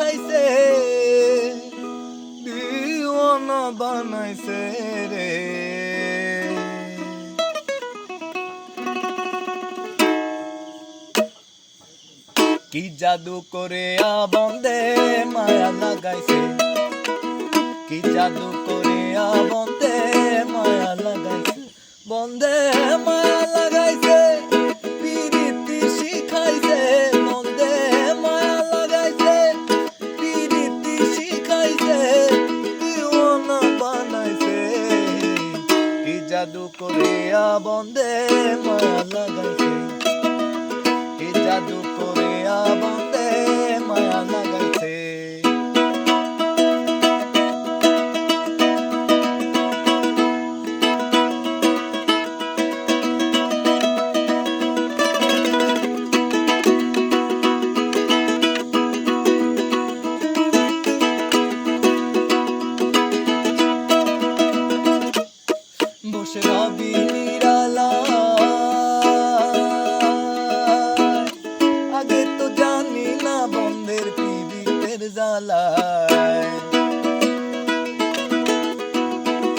শিখাইছে দিওয়ানা বানাইছে রে। কি জাদু করে বন্দে মায়া লাগাইছে, কি জাদু করে বন্দে মায়া লাগাইছে, বন্দে মায়া লাগাইছে, পিরিতি শিখাইছে, বন্দে মায়া লাগাইছে, পিরিতি শিখাইছে, দিওয়ানা বানাইছে। কি জাদু করে বন্দে মায়া লাগাইছে, কি জাদু করে বন্দে মায়া লাগাইছে। বসে রবি নিরালা, আগে তো জানি না বন্ধের পীড়িতের জ্বালা।